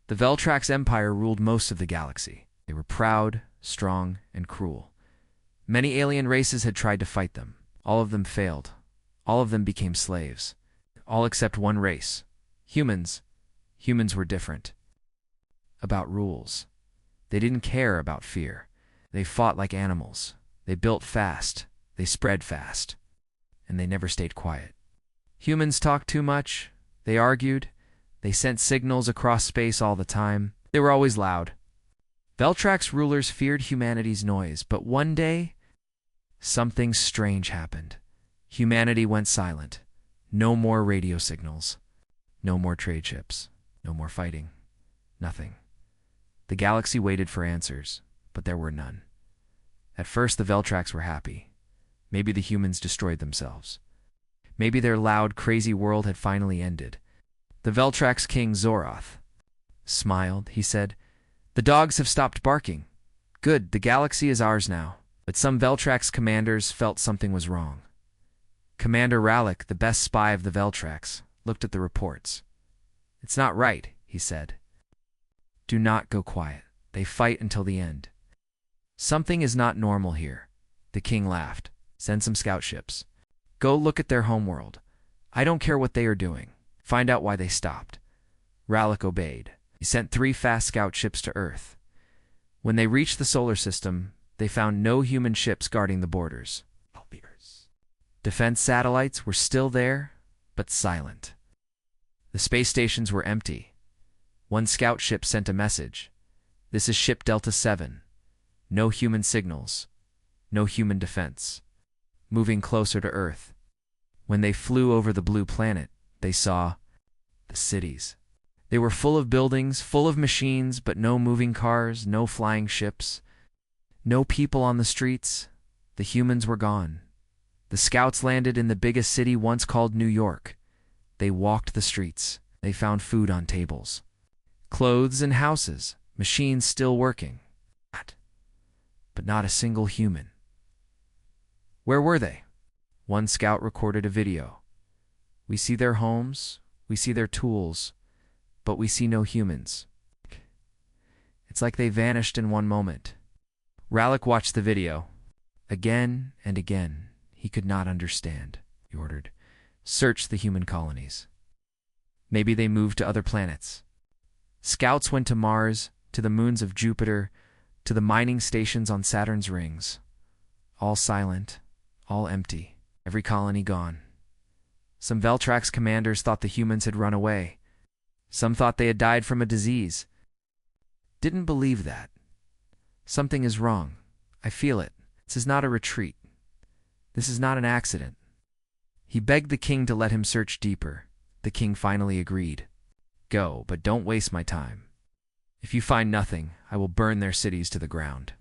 The Veltrax Empire ruled most of the galaxy. They were proud, strong, and cruel. Many alien races had tried to fight them. All of them failed. All of them became slaves. All except one race. Humans. Humans were different. About rules. They didn't care about fear. They fought like animals. They built fast. They spread fast. And they never stayed quiet. Humans talked too much. They argued. They sent signals across space all the time. They were always loud. Veltrax rulers feared humanity's noise, but one day, something strange happened. Humanity went silent. No more radio signals. No more trade ships. No more fighting. Nothing. The galaxy waited for answers, but there were none. At first, the Veltrax were happy. Maybe the humans destroyed themselves. Maybe their loud, crazy world had finally ended. The Veltrax king Zoroth smiled. He said, "The dogs have stopped barking. Good, the galaxy is ours now." But some Veltrax commanders felt something was wrong. Commander Rallic, the best spy of the Veltrax, looked at the reports. "It's not right," he said. "Do not go quiet. They fight until the end." "Something is not normal here." The king laughed. "Send some scout ships. Go look at their homeworld. I don't care what they are doing. Find out why they stopped." Rallic obeyed. He sent 3 fast scout ships to Earth. When they reached the solar system, they found no human ships guarding the borders. Defense satellites were still there, but silent. The space stations were empty. One scout ship sent a message. "This is ship Delta 7. No human signals. No human defense. Moving closer to Earth." When they flew over the blue planet, they saw the cities. They were full of buildings, full of machines, but no moving cars, no flying ships, no people on the streets. The humans were gone. The scouts landed in the biggest city once called New York. They walked the streets. They found food on tables, clothes in houses, machines still working. But not a single human. Where were they? One scout recorded a video. "We see their homes, we see their tools, but we see no humans. It's like they vanished in one moment." Rallic watched the video. Again and again. He could not understand. He ordered, "Search the human colonies." Maybe they moved to other planets. Scouts went to Mars, to the moons of Jupiter, to the mining stations on Saturn's rings. All silent, all empty, every colony gone. Some Veltrax commanders thought the humans had run away. Some thought they had died from a disease. Didn't believe that. "Something is wrong. I feel it. This is not a retreat. This is not an accident." He begged the king to let him search deeper. The king finally agreed. "Go, but don't waste my time. If you find nothing, I will burn their cities to the ground."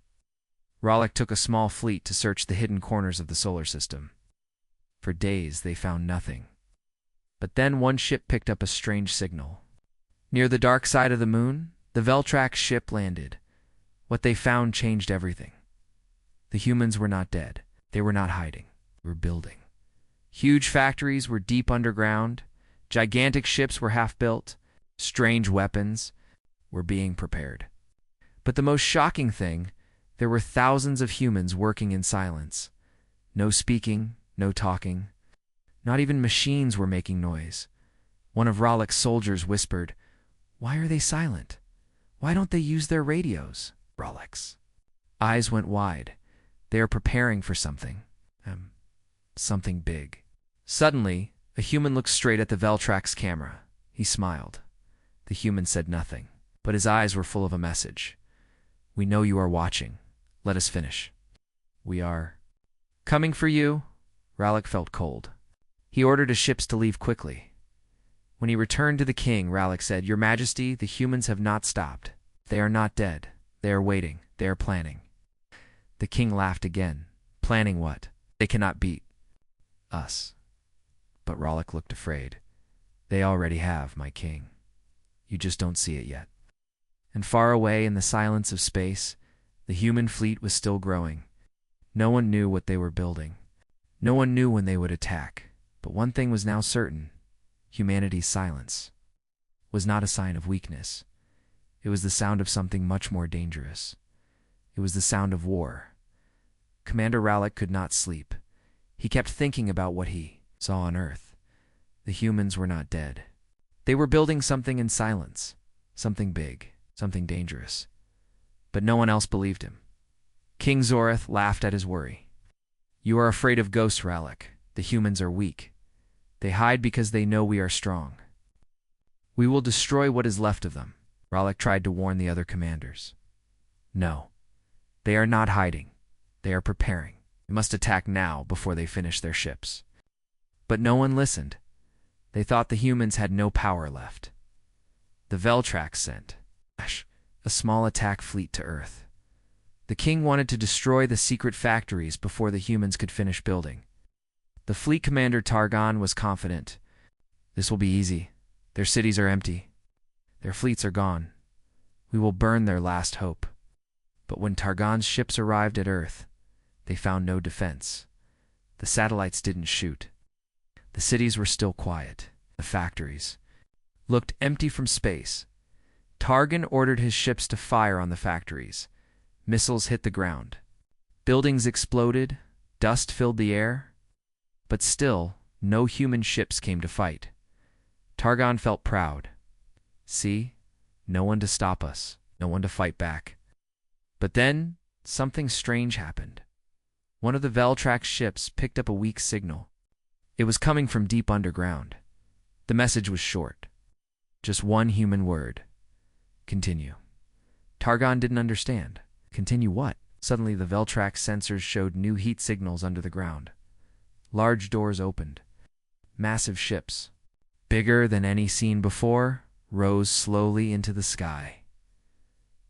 Rallic took a small fleet to search the hidden corners of the solar system. For days, they found nothing. But then one ship picked up a strange signal. Near the dark side of the moon, the Veltrax ship landed. What they found changed everything. The humans were not dead. They were not hiding. They were building. Huge factories were deep underground. Gigantic ships were half-built. Strange weapons were being prepared. But the most shocking thing, there were thousands of humans working in silence. No speaking, no talking. Not even machines were making noise. One of Rallic's soldiers whispered, "Why are they silent? Why don't they use their radios?" Rallic's eyes went wide. They are preparing for something. Something big. Suddenly, a human looked straight at the Veltrax camera. He smiled. The human said nothing, but his eyes were full of a message. "We know you are watching. Let us finish." "We are coming for you." Rallic felt cold. He ordered his ships to leave quickly. When he returned to the king, Rallic said, "Your Majesty, the humans have not stopped. They are not dead. They are waiting. They are planning." The king laughed again. "Planning what? They cannot beat us." But Rallic looked afraid. "They already have, my king. You just don't see it yet." And far away in the silence of space, the human fleet was still growing. No one knew what they were building. No one knew when they would attack. But one thing was now certain. Humanity's silence was not a sign of weakness. It was the sound of something much more dangerous. It was the sound of war. Commander Rallick could not sleep. He kept thinking about what he saw on Earth. The humans were not dead. They were building something in silence, something big, something dangerous. But no one else believed him. King Zorath laughed at his worry. "You are afraid of ghosts, Rallick. The humans are weak. They hide because they know we are strong. We will destroy what is left of them." Rallick tried to warn the other commanders. "No, they are not hiding. They are preparing. We must attack now before they finish their ships." But no one listened. They thought the humans had no power left. The Veltrax sent a small attack fleet to Earth. The king wanted to destroy the secret factories before the humans could finish building. The fleet commander Targon was confident. "This will be easy. Their cities are empty. Their fleets are gone. We will burn their last hope." But when Targon's ships arrived at Earth, they found no defense. The satellites didn't shoot. The cities were still quiet. The factories looked empty from space. Targon ordered his ships to fire on the factories. Missiles hit the ground. Buildings exploded. Dust filled the air. But still, no human ships came to fight. Targon felt proud. "See? No one to stop us. No one to fight back." But then, something strange happened. One of the Veltrax ships picked up a weak signal. It was coming from deep underground. The message was short. Just one human word. "Continue." Targon didn't understand. Continue what? Suddenly the Veltrax sensors showed new heat signals under the ground. Large doors opened. Massive ships, bigger than any seen before, rose slowly into the sky.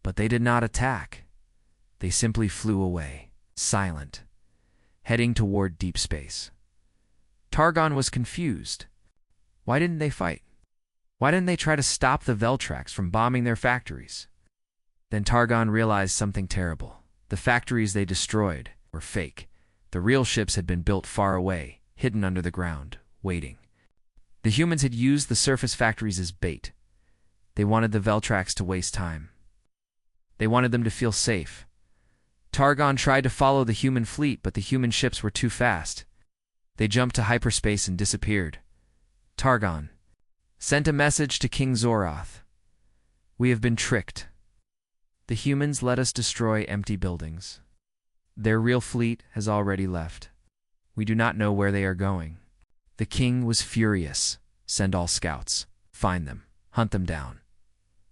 But they did not attack. They simply flew away, silent, heading toward deep space. Targon was confused. Why didn't they fight? Why didn't they try to stop the Veltrax from bombing their factories? Then Targon realized something terrible. The factories they destroyed were fake. The real ships had been built far away, hidden under the ground, waiting. The humans had used the surface factories as bait. They wanted the Veltrax to waste time. They wanted them to feel safe. Targon tried to follow the human fleet, but the human ships were too fast. They jumped to hyperspace and disappeared. Targon sent a message to King Zorath. "We have been tricked. The humans let us destroy empty buildings. Their real fleet has already left. We do not know where they are going." The king was furious. "Send all scouts. Find them. Hunt them down."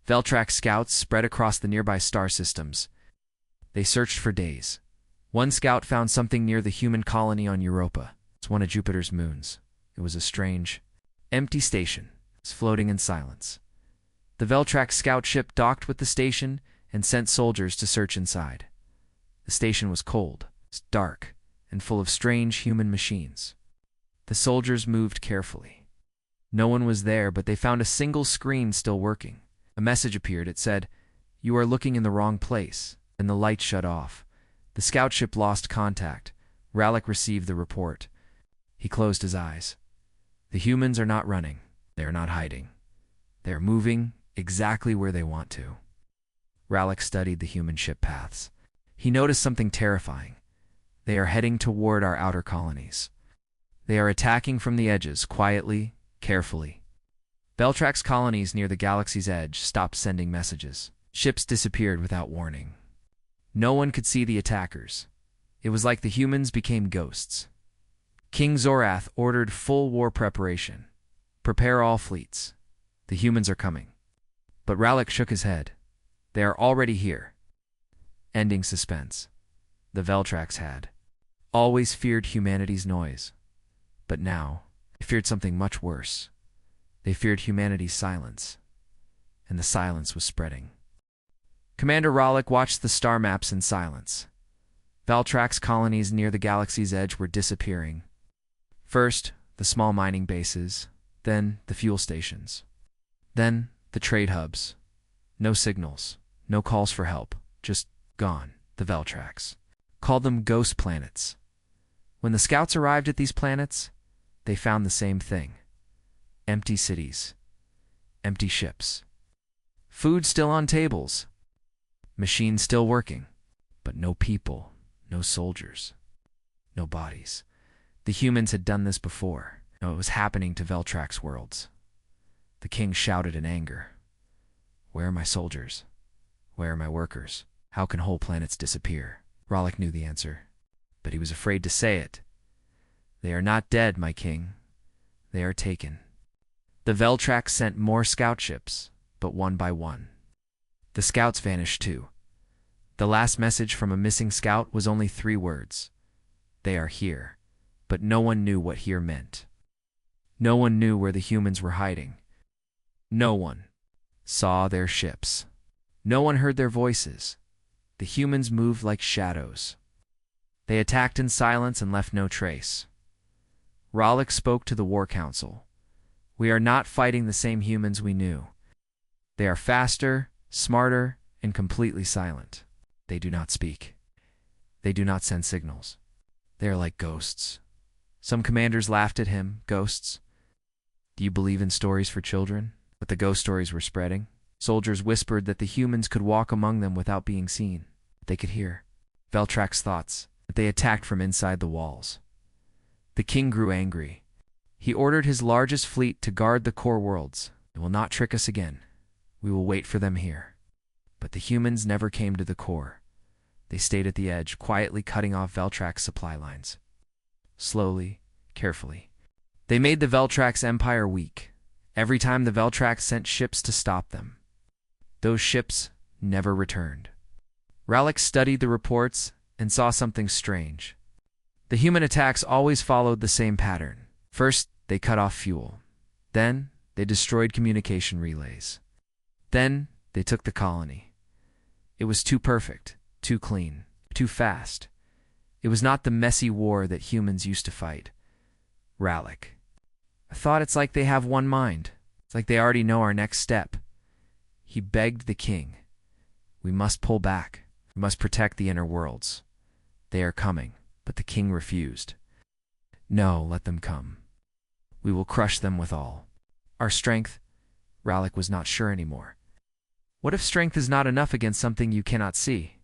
Veltrax scouts spread across the nearby star systems. They searched for days. One scout found something near the human colony on Europa. It's one of Jupiter's moons. It was a strange, empty station. It's floating in silence. The Veltrax scout ship docked with the station and sent soldiers to search inside. The station was cold, dark, and full of strange human machines. The soldiers moved carefully. No one was there, but they found a single screen still working. A message appeared. It said, "You are looking in the wrong place," and the light shut off. The scout ship lost contact. Rallick received the report. He closed his eyes. The humans are not running. They are not hiding. They are moving exactly where they want to. Rallick studied the human ship paths. He noticed something terrifying. They are heading toward our outer colonies. They are attacking from the edges, quietly, carefully. Veltrax colonies near the galaxy's edge stopped sending messages. Ships disappeared without warning. No one could see the attackers. It was like the humans became ghosts. King Zorath ordered full war preparation. "Prepare all fleets. The humans are coming." But Rallick shook his head. "They are already here." Ending suspense. The Veltrax had always feared humanity's noise. But now, they feared something much worse. They feared humanity's silence. And the silence was spreading. Commander Rallick watched the star maps in silence. Veltrax colonies near the galaxy's edge were disappearing. First, the small mining bases, then the fuel stations. Then, the trade hubs. No signals, no calls for help, just gone, the Veltrax. Called them ghost planets. When the scouts arrived at these planets, they found the same thing. Empty cities. Empty ships. Food still on tables. Machines still working. But no people, no soldiers, no bodies. The humans had done this before. No, it was happening to Veltrax's worlds. The king shouted in anger. Where are my soldiers? Where are my workers? How can whole planets disappear? Rollick knew the answer, but he was afraid to say it. They are not dead, my king. They are taken. The Veltrax sent more scout ships, but one by one. The scouts vanished too. The last message from a missing scout was only 3 words. They are here, but no one knew what here meant. No one knew where the humans were hiding. No one saw their ships. No one heard their voices. The humans moved like shadows. They attacked in silence and left no trace. Rollick spoke to the War Council. We are not fighting the same humans we knew. They are faster, smarter, and completely silent. They do not speak. They do not send signals. They are like ghosts. Some commanders laughed at him. Ghosts? Do you believe in stories for children? But the ghost stories were spreading. Soldiers whispered that the humans could walk among them without being seen. They could hear Veltrax's thoughts, that they attacked from inside the walls. The king grew angry. He ordered his largest fleet to guard the core worlds. They will not trick us again. We will wait for them here. But the humans never came to the core. They stayed at the edge, quietly cutting off Veltrax's supply lines. Slowly, carefully. They made the Veltrax Empire weak. Every time the Veltrax sent ships to stop them. Those ships never returned. Rollick studied the reports and saw something strange. The human attacks always followed the same pattern. First, they cut off fuel. Then, they destroyed communication relays. Then, they took the colony. It was too perfect, too clean, too fast. It was not the messy war that humans used to fight. Rollick. I thought it's like they have one mind. It's like they already know our next step. He begged the king. We must pull back. We must protect the inner worlds. They are coming, but the king refused. No, let them come. We will crush them with all. Our strength? Rollick was not sure anymore. What if strength is not enough against something you cannot see?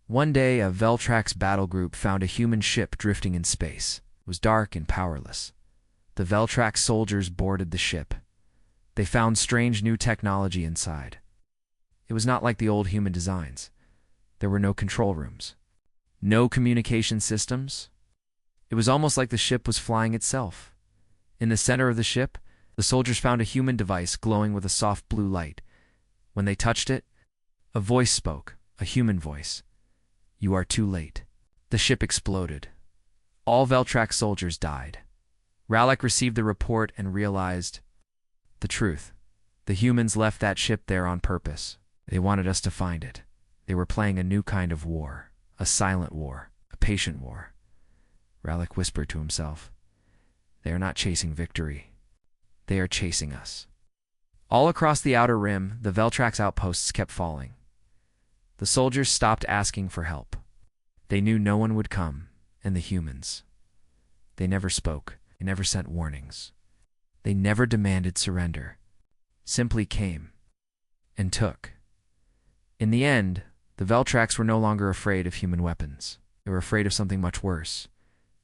One day, a Veltrax battle group found a human ship drifting in space. It was dark and powerless. The Veltrax soldiers boarded the ship. They found strange new technology inside. It was not like the old human designs. There were no control rooms. No communication systems. It was almost like the ship was flying itself. In the center of the ship, the soldiers found a human device glowing with a soft blue light. When they touched it, a voice spoke, a human voice. You are too late. The ship exploded. All Veltrax soldiers died. Rollick received the report and realized the truth. The humans left that ship there on purpose. They wanted us to find it. They were playing a new kind of war, a silent war, a patient war. Rollick whispered to himself. They are not chasing victory. They are chasing us. All across the outer rim, the Veltrax outposts kept falling. The soldiers stopped asking for help. They knew no one would come, and the humans. They never spoke. They never sent warnings. They never demanded surrender. Simply came and took. In the end, the Veltrax were no longer afraid of human weapons. They were afraid of something much worse.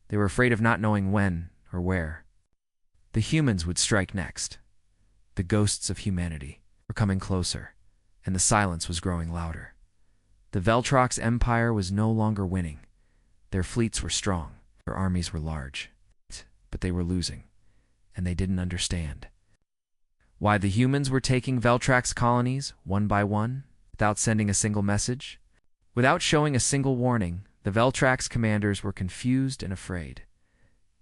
They were afraid of not knowing when or where. The humans would strike next. The ghosts of humanity were coming closer, and the silence was growing louder. The Veltrax Empire was no longer winning. Their fleets were strong, their armies were large, but they were losing, and they didn't understand. Why the humans were taking Veltrax colonies, one by one, without sending a single message? Without showing a single warning, the Veltrax commanders were confused and afraid.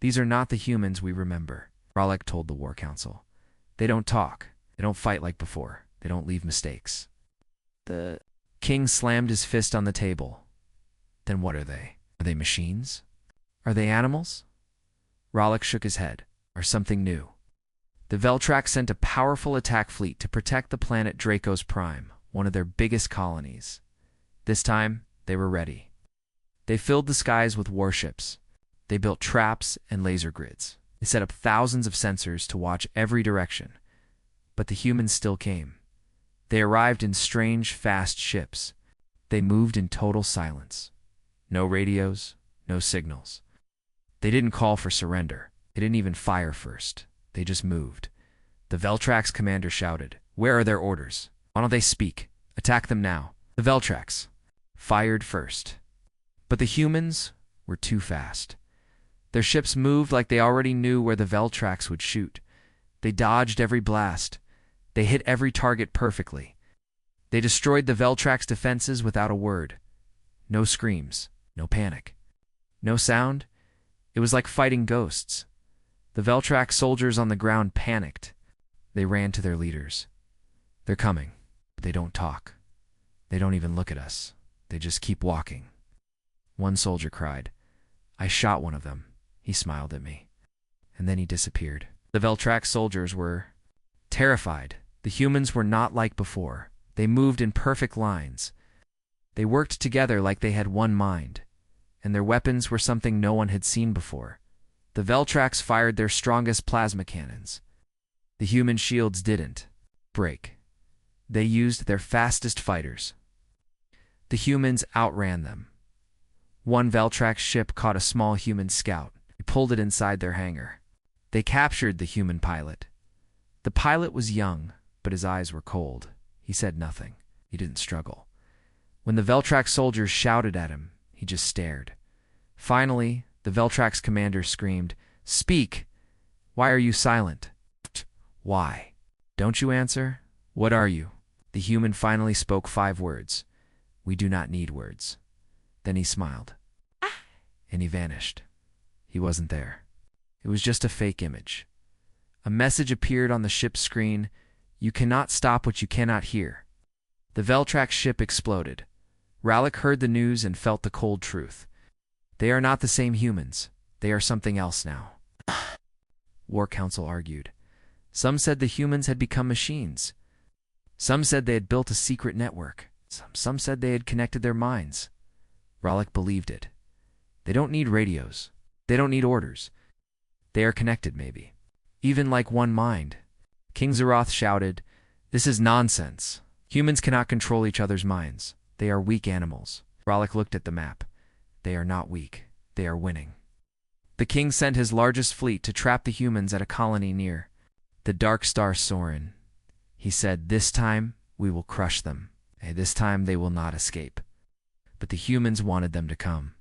These are not the humans we remember, Rollick told the War Council. They don't talk. They don't fight like before. They don't leave mistakes. The king slammed his fist on the table. Then what are they? Are they machines? Are they animals? Rollick shook his head. Or something new. The Veltrax sent a powerful attack fleet to protect the planet Draco's Prime, one of their biggest colonies. This time, they were ready. They filled the skies with warships. They built traps and laser grids. They set up thousands of sensors to watch every direction. But the humans still came. They arrived in strange, fast ships. They moved in total silence. No radios, no signals. They didn't call for surrender. They didn't even fire first. They just moved. The Veltrax commander shouted, "Where are their orders? Why don't they speak? Attack them now." The Veltrax fired first. But the humans were too fast. Their ships moved like they already knew where the Veltrax would shoot. They dodged every blast. They hit every target perfectly. They destroyed the Veltrax defenses without a word. No screams, no panic, no sound. It was like fighting ghosts. The Veltrax soldiers on the ground panicked. They ran to their leaders. "They're coming, but they don't talk. They don't even look at us. They just keep walking." One soldier cried, "I shot one of them. He smiled at me." And then he disappeared. The Veltrax soldiers were terrified. The humans were not like before. They moved in perfect lines. They worked together like they had one mind. And their weapons were something no one had seen before. The Veltrax fired their strongest plasma cannons. The human shields didn't break. They used their fastest fighters. The humans outran them. One Veltrax ship caught a small human scout. They pulled it inside their hangar. They captured the human pilot. The pilot was young, but his eyes were cold. He said nothing. He didn't struggle. When the Veltrax soldiers shouted at him, he just stared. Finally, the Veltrax commander screamed, "Speak! Why are you silent?" "Why? Don't you answer? What are you?" The human finally spoke 5 words. "We do not need words." Then he smiled. And he vanished. He wasn't there. It was just a fake image. A message appeared on the ship's screen: "You cannot stop what you cannot hear." The Veltrax ship exploded. Rallic heard the news and felt the cold truth. They are not the same humans. They are something else now. War Council argued. Some said the humans had become machines. Some said they had built a secret network. Some said they had connected their minds. Rallic believed it. They don't need radios. They don't need orders. They are connected, maybe. Even like one mind. King Zeroth shouted, "This is nonsense. Humans cannot control each other's minds. They are weak animals." Rallic looked at the map. They are not weak. They are winning. The king sent his largest fleet to trap the humans at a colony near the dark star Sorin. He said, "This time we will crush them. This time they will not escape." But the humans wanted them to come.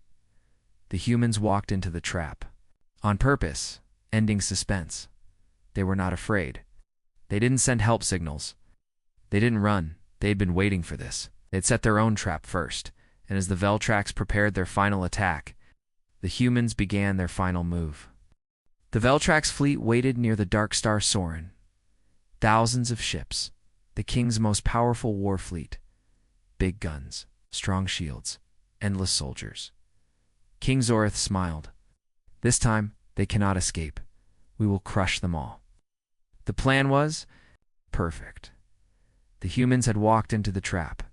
The humans walked into the trap. On purpose, ending suspense. They were not afraid. They didn't send help signals. They didn't run. They had been waiting for this. They had set their own trap first, and as the Veltrax prepared their final attack, the humans began their final move. The Veltrax fleet waited near the dark star Sorin. Thousands of ships, the king's most powerful war fleet. Big guns, strong shields, endless soldiers. King Zorith smiled. "This time, they cannot escape. We will crush them all." The plan was perfect. The humans had walked into the trap.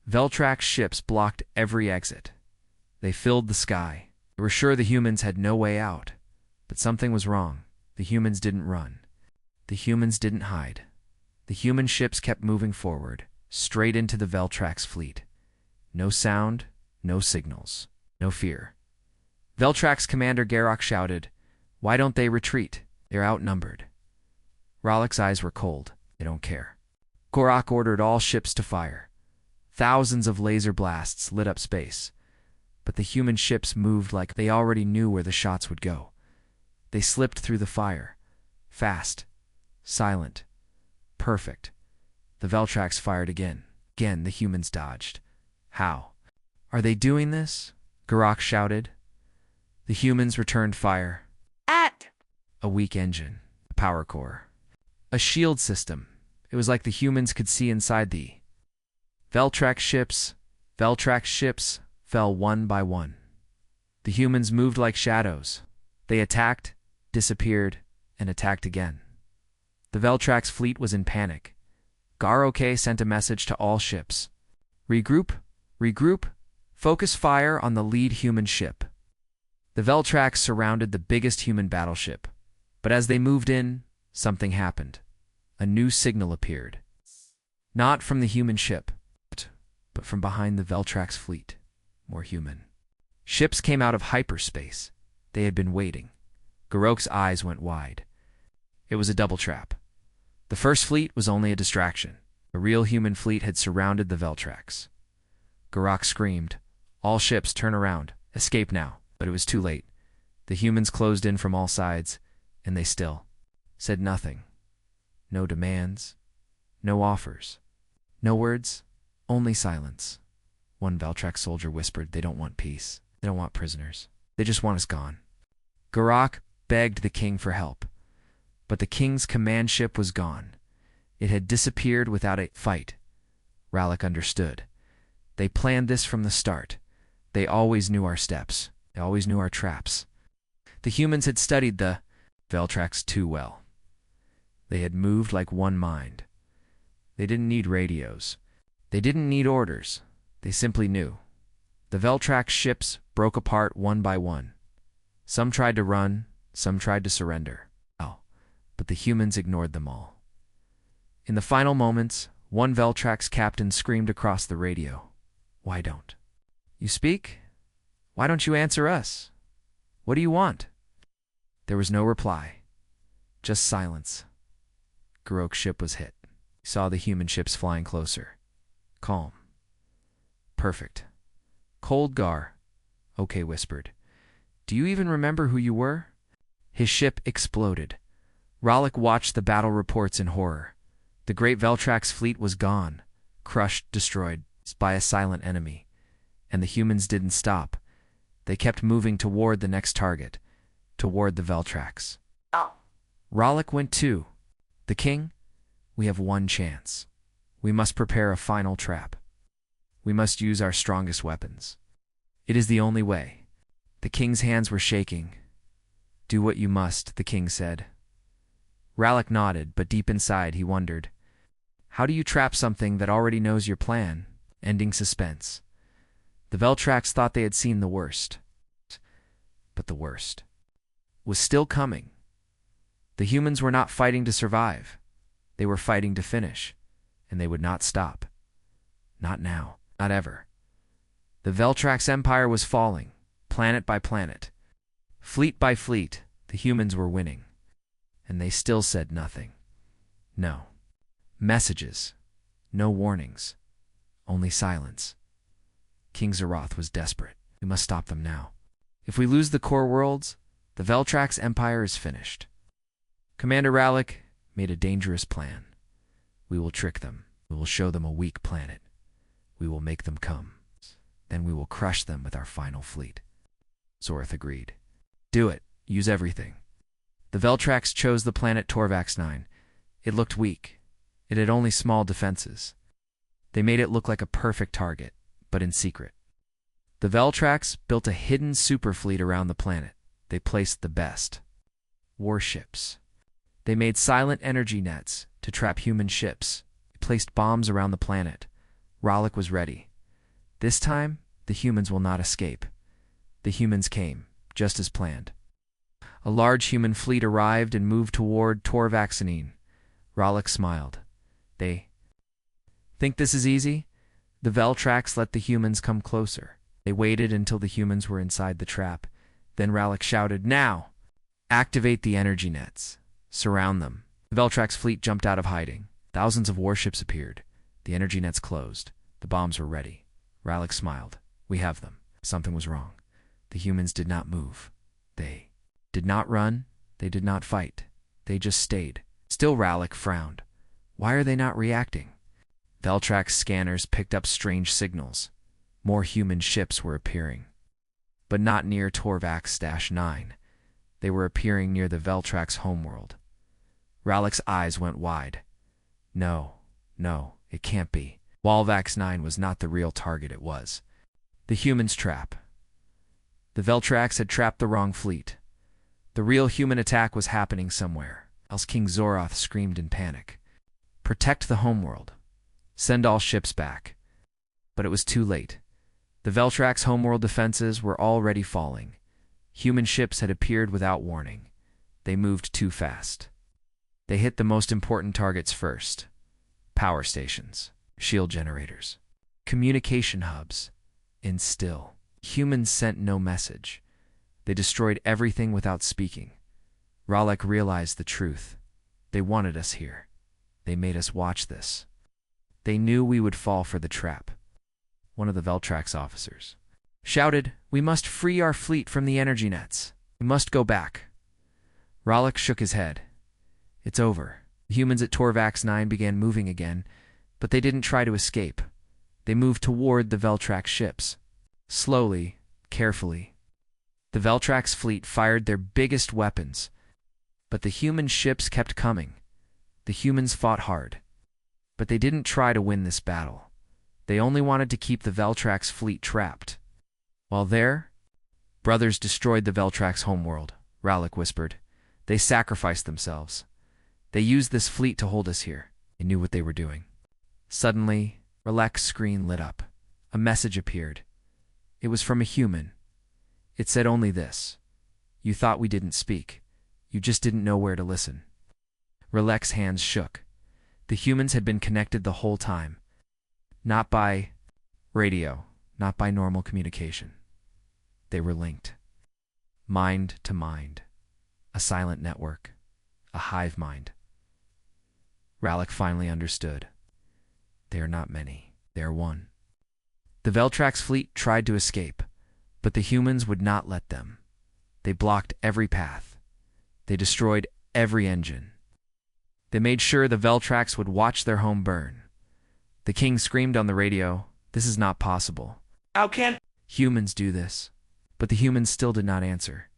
Veltrax ships blocked every exit. They filled the sky. They were sure the humans had no way out. But something was wrong. The humans didn't run. The humans didn't hide. The human ships kept moving forward, straight into the Veltrax fleet. No sound, no signals, no fear. Veltrax Commander Garok shouted, "Why don't they retreat? They're outnumbered." Rallic's eyes were cold. They don't care. Garok ordered all ships to fire. Thousands of laser blasts lit up space. But the human ships moved like they already knew where the shots would go. They slipped through the fire. Fast. Silent. Perfect. The Veltrax fired again. Again, the humans dodged. How? "Are they doing this?" Garok shouted. The humans returned fire. A weak engine. A power core. A shield system. It was like the humans could see inside the Veltrax ships. Veltrax ships fell one by one. The humans moved like shadows. They attacked, disappeared, and attacked again. The Veltrax fleet was in panic. Garok sent a message to all ships. "Regroup, regroup, focus fire on the lead human ship." The Veltrax surrounded the biggest human battleship. But as they moved in, something happened. A new signal appeared. Not from the human ship, but from behind the Veltrax fleet. More human. Ships came out of hyperspace. They had been waiting. Garok's eyes went wide. It was a double trap. The first fleet was only a distraction. A real human fleet had surrounded the Veltrax. Garok screamed, "All ships, turn around. Escape now." But it was too late. The humans closed in from all sides, and they still said nothing. No demands, no offers, no words, only silence. One Veltrax soldier whispered, "They don't want peace. They don't want prisoners. They just want us gone." Garok begged the king for help, but the king's command ship was gone. It had disappeared without a fight. Rallic understood. They planned this from the start. They always knew our steps. They always knew our traps. The humans had studied the Veltrax too well. They had moved like one mind. They didn't need radios. They didn't need orders. They simply knew. The Veltrax ships broke apart one by one. Some tried to run, some tried to surrender. But the humans ignored them all. In the final moments, one Veltrax captain screamed across the radio, "Why don't you speak? Why don't you answer us? What do you want?" There was no reply, just silence. Garok's ship was hit. He saw the human ships flying closer. Calm. Perfect. Cold Gar, OK whispered. "Do you even remember who you were?" His ship exploded. Rallic watched the battle reports in horror. The great Veltrax fleet was gone, crushed, destroyed by a silent enemy. And the humans didn't stop. They kept moving toward the next target, toward the Veltrax. Rallic went too. "The king, we have one chance. We must prepare a final trap. We must use our strongest weapons. It is the only way." The king's hands were shaking. "Do what you must," the king said. Rallic nodded, but deep inside he wondered, how do you trap something that already knows your plan? Ending suspense. The Veltrax thought they had seen the worst. But the worst was still coming. The humans were not fighting to survive. They were fighting to finish, and they would not stop. Not now, not ever. The Veltrax Empire was falling, planet by planet. Fleet by fleet, the humans were winning. And they still said nothing. No messages, no warnings, only silence. King Zeroth was desperate. We must stop them now. If we lose the core worlds, the Veltrax Empire is finished. Commander Rallic made a dangerous plan. We will trick them. We will show them a weak planet. We will make them come. Then we will crush them with our final fleet. Zoroth agreed. Do it. Use everything. The Veltrax chose the planet Torvax 9. It looked weak. It had only small defenses. They made it look like a perfect target, but in secret. The Veltrax built a hidden superfleet around the planet. They placed the best warships. They made silent energy nets to trap human ships. They placed bombs around the planet. Rallic was ready. This time, the humans will not escape. The humans came, just as planned. A large human fleet arrived and moved toward Torvaxanine. Rallic smiled. They think this is easy? The Veltrax let the humans come closer. They waited until the humans were inside the trap. Then Rallic shouted, "Now! Activate the energy nets. Surround them." The Veltrax fleet jumped out of hiding. Thousands of warships appeared. The energy nets closed. The bombs were ready. Rallic smiled. "We have them." Something was wrong. The humans did not move. They did not run. They did not fight. They just stayed. Still Rallic frowned. Why are they not reacting? Veltrax scanners picked up strange signals. More human ships were appearing. But not near Torvax-9. They were appearing near the Veltrax homeworld. Rallic's eyes went wide. No, it can't be. Walvax 9 was not the real target it was. The humans' trap. The Veltrax had trapped the wrong fleet. The real human attack was happening somewhere, else King Zoroth screamed in panic. Protect the homeworld. Send all ships back. But it was too late. The Veltrax homeworld defenses were already falling. Human ships had appeared without warning. They moved too fast. They hit the most important targets first. power stations, shield generators, communication hubs, and still, humans sent no message. They destroyed everything without speaking. Ralek realized the truth. They wanted us here. They made us watch this. They knew we would fall for the trap. One of the Veltrax officers shouted, "We must free our fleet from the energy nets. We must go back." Ralek shook his head. "It's over." The humans at Torvax 9 began moving again, but they didn't try to escape. They moved toward the Veltrax ships. Slowly, carefully. The Veltrax fleet fired their biggest weapons, but the human ships kept coming. The humans fought hard, but they didn't try to win this battle. They only wanted to keep the Veltrax fleet trapped. While there, brothers destroyed the Veltrax homeworld, Ralek whispered. They sacrificed themselves. They used this fleet to hold us here. They knew what they were doing. Suddenly, Ralek's screen lit up. A message appeared. It was from a human. It said only this: "You thought we didn't speak. You just didn't know where to listen." Ralek's hands shook. The humans had been connected the whole time. Not by radio, not by normal communication. They were linked. Mind to mind. A silent network. A hive mind. Ralek finally understood. They are not many. They are one. The Veltrax fleet tried to escape, but the humans would not let them. They blocked every path. They destroyed every engine. They made sure the Veltrax would watch their home burn. The king screamed on the radio, "This is not possible. How can humans do this?" But the humans still did not answer.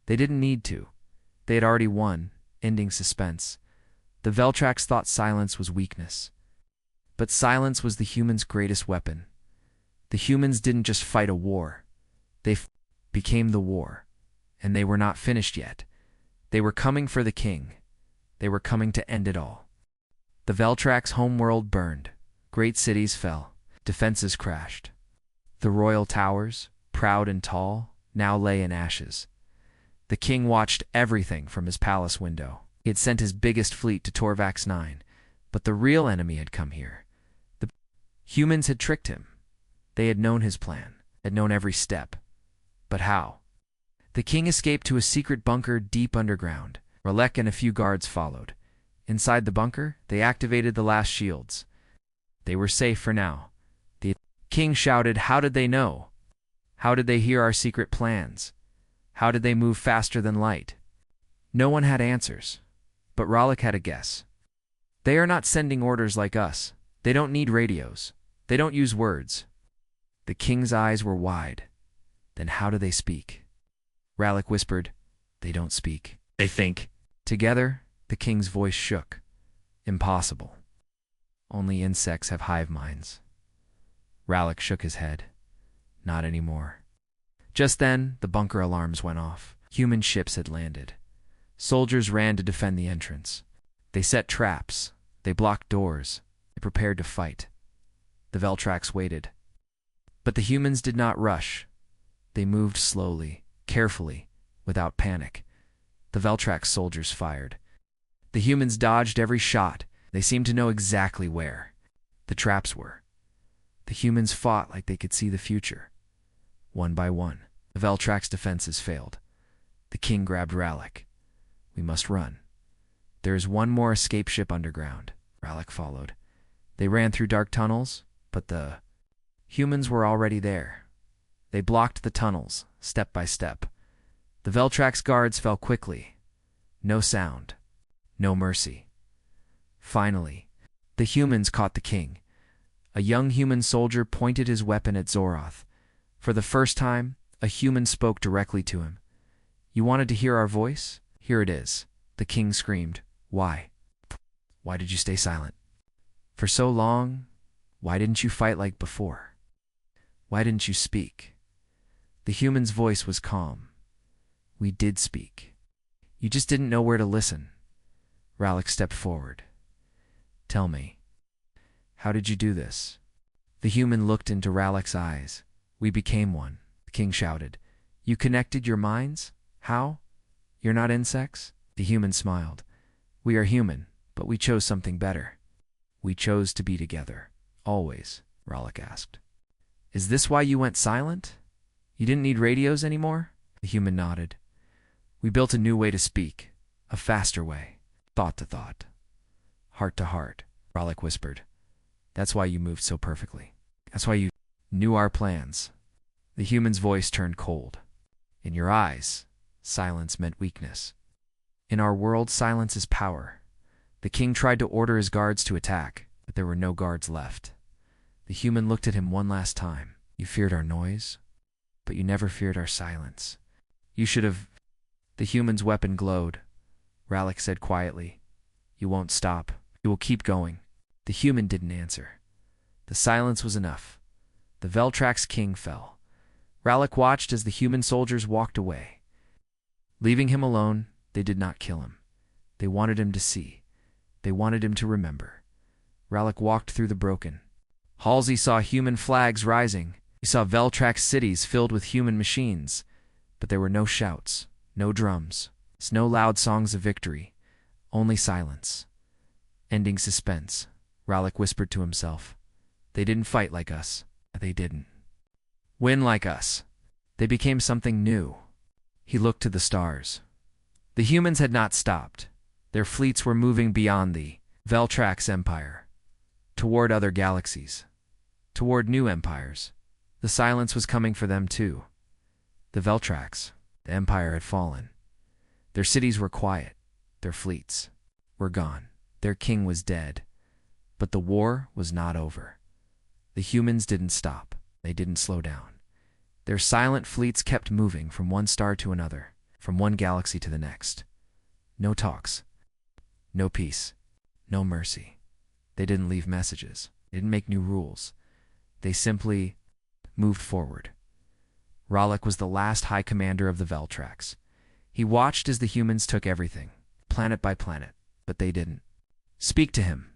They didn't need to. They had already won, ending suspense. The Veltrax thought silence was weakness. But silence was the humans' greatest weapon. The humans didn't just fight a war. They became the war. And they were not finished yet. They were coming for the king. They were coming to end it all. The Veltrax homeworld burned. Great cities fell. Defenses crashed. The royal towers, proud and tall, now lay in ashes. The king watched everything from his palace window. He had sent his biggest fleet to Torvax 9, but the real enemy had come here. The humans had tricked him. They had known his plan, had known every step. But how? The king escaped to a secret bunker deep underground. Ralek and a few guards followed. Inside the bunker, they activated the last shields. They were safe for now. The king shouted, "How did they know? How did they hear our secret plans? How did they move faster than light?" No one had answers, but Ralek had a guess. They are not sending orders like us. They don't need radios. They don't use words. The king's eyes were wide. Then how do they speak? Ralek whispered, "They don't speak. They think." Together, the king's voice shook. "Impossible. Only insects have hive minds." Ralek shook his head. "Not anymore." Just then, the bunker alarms went off. Human ships had landed. Soldiers ran to defend the entrance. They set traps. They blocked doors. They prepared to fight. The Veltrax waited. But the humans did not rush. They moved slowly, carefully, without panic. The Veltrax soldiers fired. The humans dodged every shot. They seemed to know exactly where the traps were. The humans fought like they could see the future. One by one, the Veltrax defenses failed. The king grabbed Ralek. "We must run. There is one more escape ship underground." Ralek followed. They ran through dark tunnels, but the humans were already there. They blocked the tunnels, step by step. The Veltrax guards fell quickly. No sound. No mercy. Finally, the humans caught the king. A young human soldier pointed his weapon at Zoroth. For the first time, a human spoke directly to him. "You wanted to hear our voice? Here it is." The king screamed. "Why? Why did you stay silent? For so long, why didn't you fight like before? Why didn't you speak?" The human's voice was calm. "We did speak. You just didn't know where to listen." Ralek stepped forward. "Tell me, how did you do this?" The human looked into Ralek's eyes. "We became one," the king shouted. "You connected your minds? How? You're not insects?" The human smiled. "We are human, but we chose something better." We chose to be together. Always, Rollick asked. Is this why you went silent? You didn't need radios anymore? The human nodded. We built a new way to speak. A faster way. Thought to thought. Heart to heart, Rollick whispered. That's why you moved so perfectly. That's why you knew our plans. The human's voice turned cold. In your eyes, silence meant weakness. In our world, silence is power. The king tried to order his guards to attack, but there were no guards left. The human looked at him one last time. You feared our noise, but you never feared our silence. You should have... The human's weapon glowed. Rollick said quietly, You won't stop. You will keep going. The human didn't answer. The silence was enough. The Veltrax king fell. Rollick watched as the human soldiers walked away. Leaving him alone, they did not kill him. They wanted him to see. They wanted him to remember. Rollick walked through the broken. Halsey saw human flags rising. He saw Veltrax cities filled with human machines. But there were no shouts, no drums, no loud songs of victory. Only silence. Ending suspense, Rollick whispered to himself. They didn't fight like us. They didn't win like us. They became something new. He looked to the stars. The humans had not stopped. Their fleets were moving beyond the Veltrax Empire, toward other galaxies, toward new empires. The silence was coming for them too. The Veltrax, the empire had fallen. Their cities were quiet. Their fleets were gone. Their king was dead. But the war was not over. The humans didn't stop. They didn't slow down. Their silent fleets kept moving from one star to another, from one galaxy to the next. No talks. No peace. No mercy. They didn't leave messages. They didn't make new rules. They simply moved forward. Rollick was the last High Commander of the Veltrax. He watched as the humans took everything, planet by planet, but they didn't speak to him.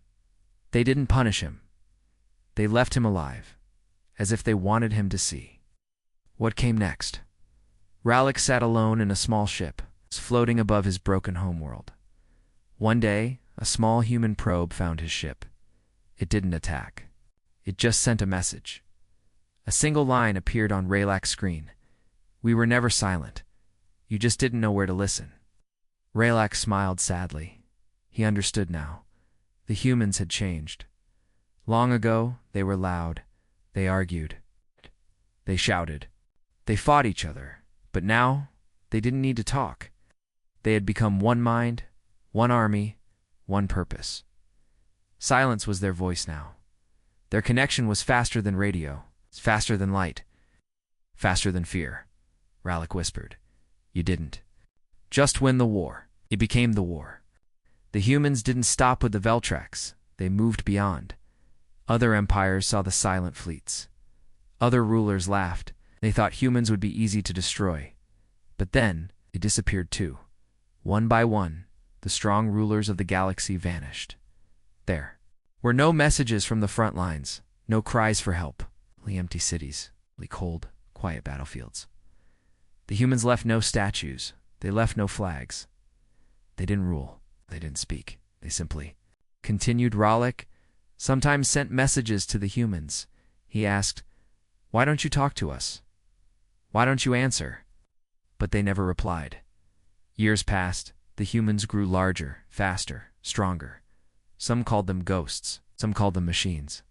They didn't punish him. They left him alive, as if they wanted him to see. What came next? Rollick sat alone in a small ship, floating above his broken homeworld. One day, a small human probe found his ship. It didn't attack. It just sent a message. A single line appeared on Raylak's screen. We were never silent. You just didn't know where to listen. Raylak smiled sadly. He understood now. The humans had changed. Long ago, they were loud. They argued. They shouted. They fought each other. But now, they didn't need to talk. They had become one mind, one army, one purpose. Silence was their voice now. Their connection was faster than radio, faster than light, faster than fear. Rollick whispered. You didn't just win the war. It became the war. The humans didn't stop with the Veltrax. They moved beyond. Other empires saw the silent fleets. Other rulers laughed. They thought humans would be easy to destroy. But then, they disappeared too. One by one, the strong rulers of the galaxy vanished. There were no messages from the front lines, no cries for help. Only empty cities, only cold, quiet battlefields. The humans left no statues. They left no flags. They didn't rule. They didn't speak. They simply continued. Rollick sometimes sent messages to the humans. He asked, Why don't you talk to us? Why don't you answer? But they never replied. Years passed. The humans grew larger, faster, stronger. Some called them ghosts. Some called them machines.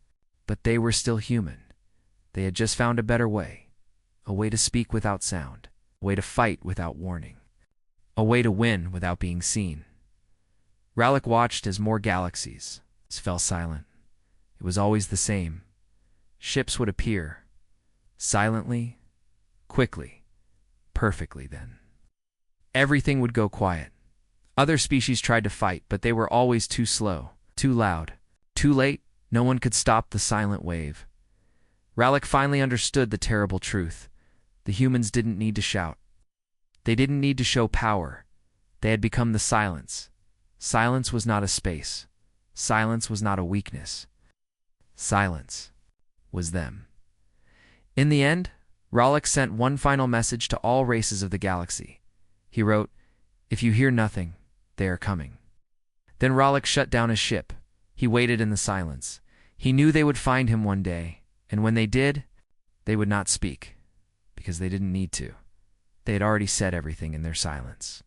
But they were still human. They had just found a better way. A way to speak without sound. A way to fight without warning. A way to win without being seen. Rollick watched as more galaxies fell silent. It was always the same. Ships would appear. Silently, quickly, perfectly then. Everything would go quiet. Other species tried to fight, but they were always too slow, too loud, too late. No one could stop the silent wave. Rollick finally understood the terrible truth. The humans didn't need to shout. They didn't need to show power. They had become the silence. Silence was not a space. Silence was not a weakness. Silence was them. In the end, Rollick sent one final message to all races of the galaxy. He wrote, If you hear nothing, they are coming. Then Rollick shut down his ship. He waited in the silence. He knew they would find him one day, and when they did, they would not speak, because they didn't need to. They had already said everything in their silence.